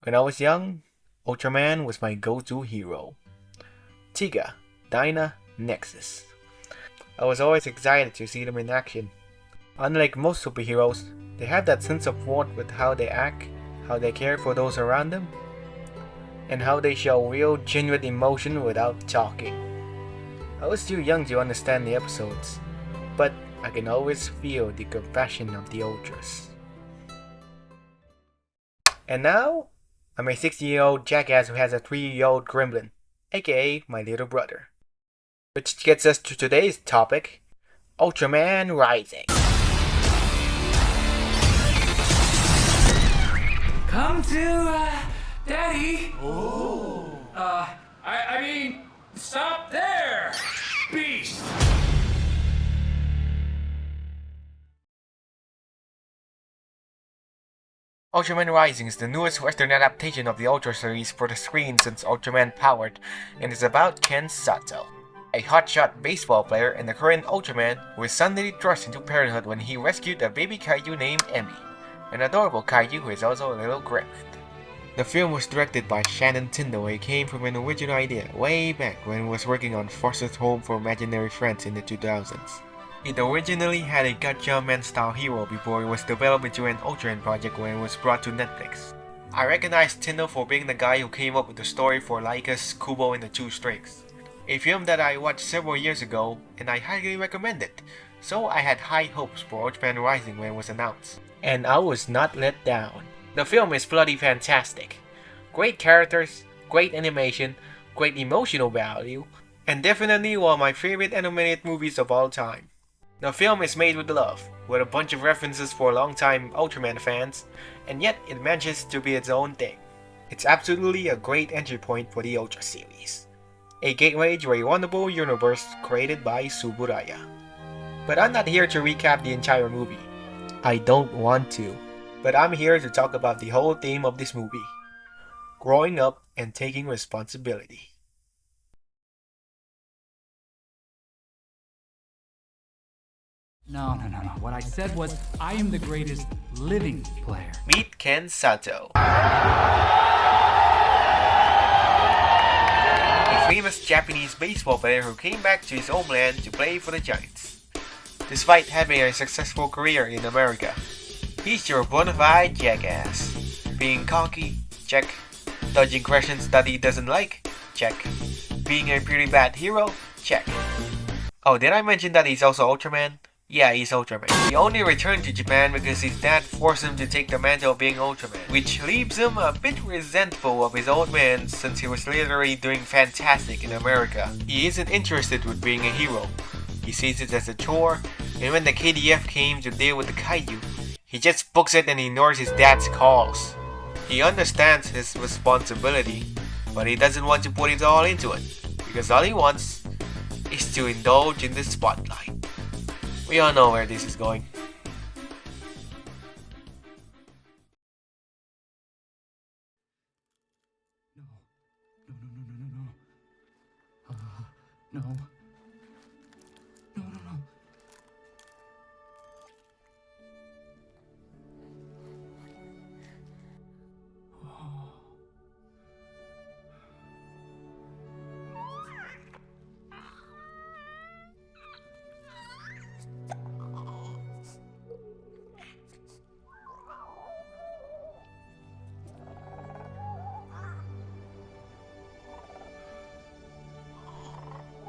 When I was young, Ultraman was my go-to hero. Tiga, Dyna, Nexus. I was always excited to see them in action. Unlike most superheroes, they have that sense of warmth with how they act, how they care for those around them, and how they show real, genuine emotion without talking. I was too young to understand the episodes, but I can always feel the compassion of the Ultras. And now, I'm a 60-year-old jackass who has a 3-year-old gremlin, aka my little brother. Which gets us to today's topic, Ultraman Rising. Come to, Daddy! Oh! I mean, stop there! Beast! Ultraman Rising is the newest Western adaptation of the Ultra series for the screen since Ultraman Powered, and is about Ken Sato, a hotshot baseball player and the current Ultraman who is suddenly thrust into parenthood when he rescued a baby kaiju named Emmy, an adorable kaiju who is also a little gremlin. The film was directed by Shannon Tyndall and came from an original idea way back when he was working on Foster's Home for Imaginary Friends in the 2000s. It originally had a Gatchaman style hero before it was developed into an Ultraman project when it was brought to Netflix. I recognize Tyndall for being the guy who came up with the story for Laika's Kubo and the Two Strings, a film that I watched several years ago and I highly recommend it, so I had high hopes for Ultraman Rising when it was announced. And I was not let down. The film is bloody fantastic. Great characters, great animation, great emotional value, and definitely one of my favorite animated movies of all time. The film is made with love, with a bunch of references for longtime Ultraman fans, and yet it manages to be its own thing. It's absolutely a great entry point for the Ultra series, a gateway to a wonderful universe created by Tsuburaya. But I'm not here to recap the entire movie. I don't want to, but I'm here to talk about the whole theme of this movie: growing up and taking responsibility. No. What I said was, I am the greatest living player. Meet Ken Sato, a famous Japanese baseball player who came back to his homeland to play for the Giants. Despite having a successful career in America, he's your bona fide jackass. Being cocky, check. Dodging questions that he doesn't like, check. Being a pretty bad hero, check. Oh, did I mention that he's also Ultraman? Yeah, he's Ultraman. He only returned to Japan because his dad forced him to take the mantle of being Ultraman, which leaves him a bit resentful of his old man since he was literally doing fantastic in America. He isn't interested with being a hero. He sees it as a chore, and when the KDF came to deal with the kaiju, he just books it and ignores his dad's calls. He understands his responsibility, but he doesn't want to put it all into it, because all he wants is to indulge in the spotlight. We all know where this is going. No.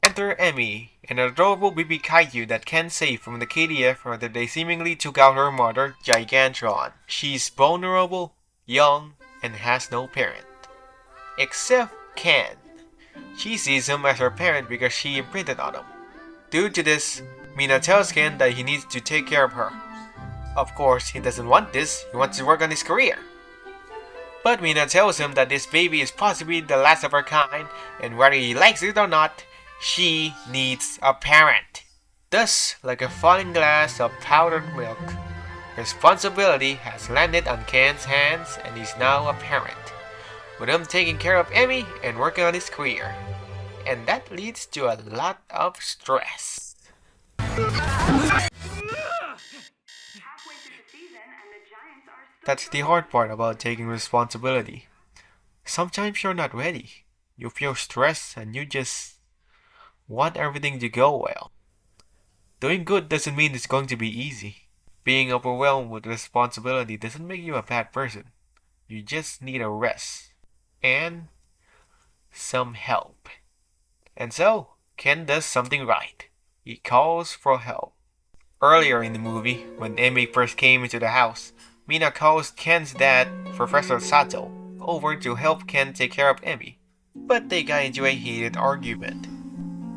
Enter Emmy, an adorable baby kaiju that can save from the KDF after they seemingly took out her mother, Gigantron. She's vulnerable, young, and has no parent. Except Ken. She sees him as her parent because she imprinted on him. Due to this, Mina tells Ken that he needs to take care of her. Of course, he doesn't want this, he wants to work on his career. But Mina tells him that this baby is possibly the last of her kind, and whether he likes it or not, she needs a parent. Thus, like a falling glass of powdered milk, responsibility has landed on Ken's hands and he's now a parent, with him taking care of Emmy and working on his career. And that leads to a lot of stress. That's the hard part about taking responsibility. Sometimes you're not ready. You feel stressed and you just want everything to go well. Doing good doesn't mean it's going to be easy. Being overwhelmed with responsibility doesn't make you a bad person. You just need a rest and some help. And so, Ken does something right. He calls for help. Earlier in the movie, when Emi first came into the house, Mina calls Ken's dad, Professor Sato, over to help Ken take care of Emi. But they got into a heated argument,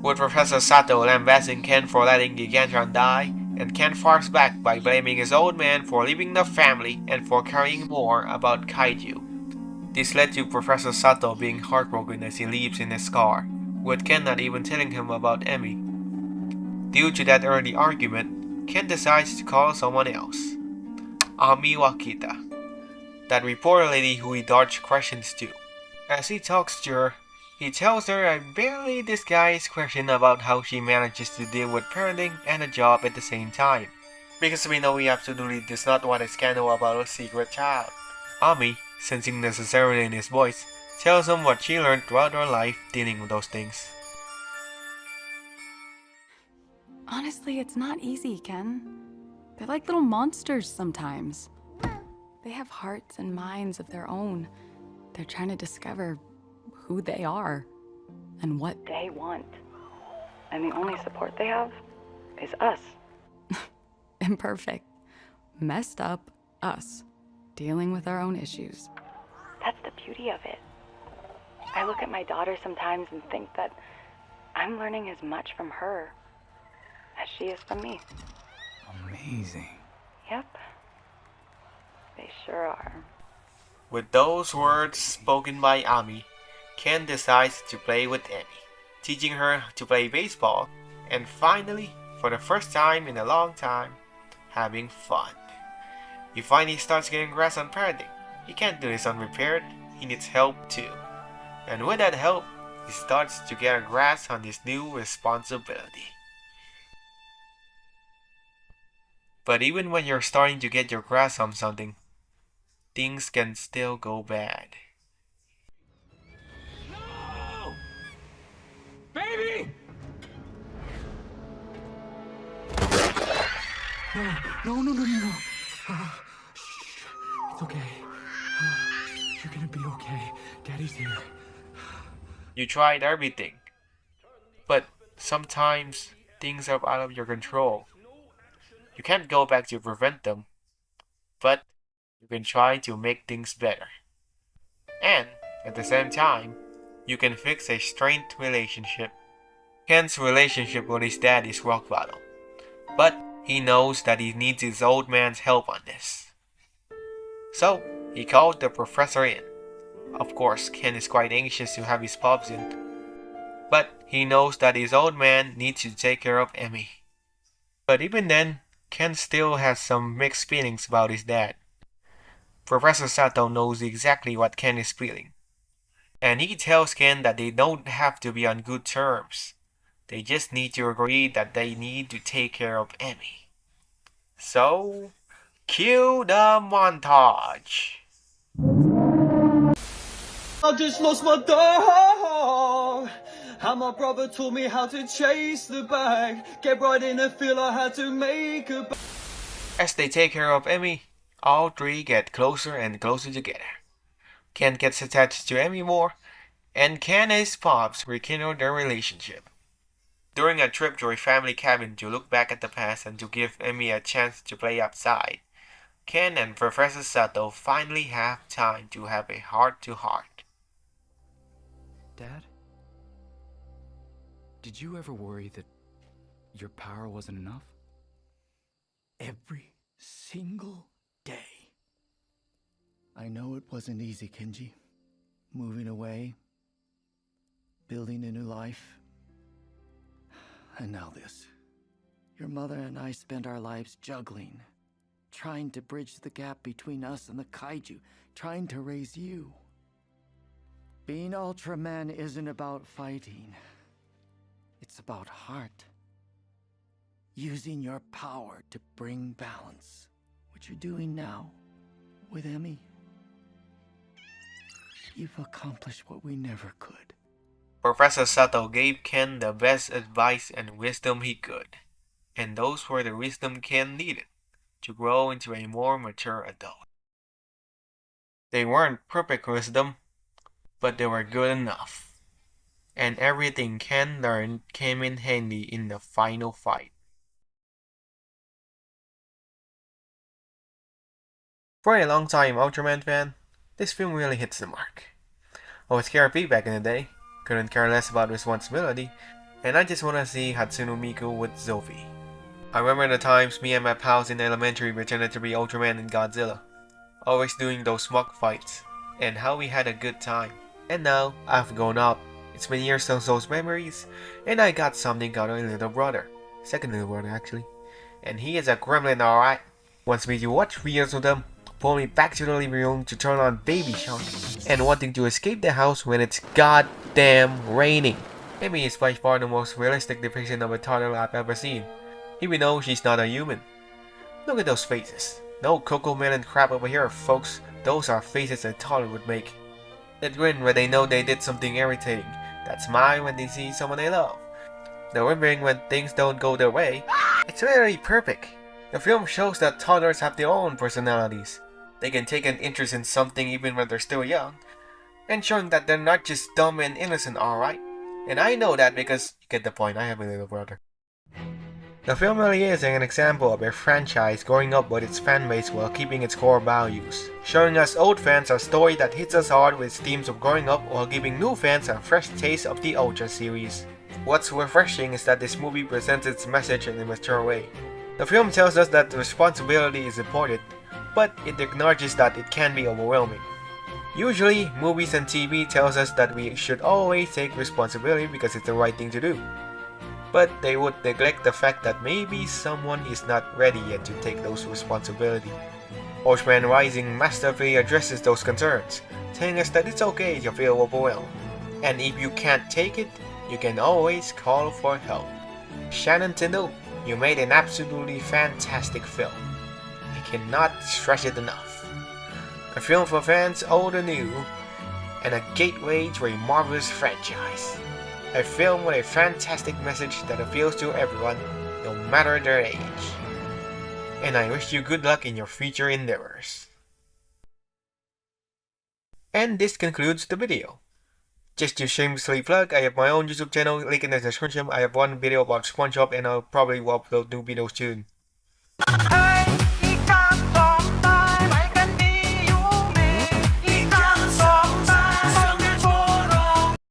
with Professor Sato lambasting Ken for letting Gigantron die, and Ken fires back by blaming his old man for leaving the family and for caring more about kaiju. This led to Professor Sato being heartbroken as he leaves in his car, with Ken not even telling him about Emi. Due to that early argument, Ken decides to call someone else, Ami Wakita, that reporter lady who he dodged questions to. As he talks to her, he tells her a barely disguised question about how she manages to deal with parenting and a job at the same time. Because we know he absolutely does not want a scandal about a secret child. Ami, sensing the sincerity in his voice, tells him what she learned throughout her life dealing with those things. Honestly, it's not easy, Ken. They're like little monsters sometimes. They have hearts and minds of their own. They're trying to discover who they are and what they want. And the only support they have is us. Imperfect, messed up us, dealing with our own issues. That's the beauty of it. I look at my daughter sometimes and think that I'm learning as much from her as she is from me. Amazing. Yep. They sure are. With those words spoken by Ami, Ken decides to play with Emi, teaching her to play baseball, and finally, for the first time in a long time, having fun. He finally starts getting grasp on parenting. He can't do this unprepared, he needs help too. And with that help, he starts to get a grasp on his new responsibility. But even when you're starting to get your grasp on something, things can still go bad. No! Baby! No. Shh. It's okay. You're gonna be okay. Daddy's here. You tried everything, but sometimes things are out of your control. You can't go back to prevent them, but you can try to make things better. And at the same time, you can fix a strained relationship. Ken's relationship with his dad is rock bottom, but he knows that he needs his old man's help on this. So, he called the professor in. Of course, Ken is quite anxious to have his pops in, but he knows that his old man needs to take care of Emi. But even then, Ken still has some mixed feelings about his dad. Professor Sato knows exactly what Ken is feeling, and he tells Ken that they don't have to be on good terms. They just need to agree that they need to take care of Emi. So, cue the montage. I just lost my dog. And my brother taught me how to chase the bag. Get right in the field, I had to make a As they take care of Emi, all three get closer and closer together. Ken gets attached to Emi more, and Ken and his pops rekindle their relationship. During a trip to a family cabin to look back at the past and to give Emi a chance to play outside, Ken and Professor Sato finally have time to have a heart-to-heart. Dad? Did you ever worry that your power wasn't enough? Every single day. I know it wasn't easy, Kenji. Moving away, building a new life, and now this. Your mother and I spent our lives juggling, trying to bridge the gap between us and the kaiju, trying to raise you. Being Ultraman isn't about fighting. It's about heart. Using your power to bring balance. What you're doing now with Emi. We've accomplished what we never could. Professor Sato gave Ken the best advice and wisdom he could, and those were the wisdom Ken needed to grow into a more mature adult. They weren't perfect wisdom, but they were good enough, and everything Ken learned came in handy in the final fight. For a long-time Ultraman fan, this film really hits the mark. I was carefree back in the day, couldn't care less about responsibility, and I just wanna see Hatsune Miku with Zophie. I remember the times me and my pals in elementary pretended to be Ultraman and Godzilla, always doing those mock fights, and how we had a good time. And now, I've grown up, it's been years since those memories, and I got something called a little brother. Second little brother actually. And he is a gremlin, alright. Wants me to watch videos with him, pull me back to the living room to turn on Baby Shark, and wanting to escape the house when it's goddamn raining. Amy is by far the most realistic depiction of a toddler I've ever seen, even though she's not a human. Look at those faces. No Coco Melon crap over here, folks. Those are faces a toddler would make. That grin where they know they did something irritating. That smile when they see someone they love. The whimpering when things don't go their way. It's literally perfect. The film shows that toddlers have their own personalities. They can take an interest in something even when they're still young, and showing that they're not just dumb and innocent, alright? And I know that because, you get the point, I have a little brother. The film really is an example of a franchise growing up with its fanbase while keeping its core values, showing us old fans a story that hits us hard with themes of growing up while giving new fans a fresh taste of the Ultra series. What's refreshing is that this movie presents its message in a mature way. The film tells us that responsibility is important, but it acknowledges that it can be overwhelming. Usually, movies and TV tells us that we should always take responsibility because it's the right thing to do. But they would neglect the fact that maybe someone is not ready yet to take those responsibilities. Ultraman Rising masterfully addresses those concerns, telling us that it's okay to feel overwhelmed. And if you can't take it, you can always call for help. Shannon Tindall, you made an absolutely fantastic film. I cannot stress it enough. A film for fans old and new, and a gateway to a marvelous franchise. A film with a fantastic message that appeals to everyone, no matter their age. And I wish you good luck in your future endeavors. And this concludes the video. Just to shamelessly plug, I have my own YouTube channel, link in the description. I have one video about SpongeBob and I'll probably upload new videos soon.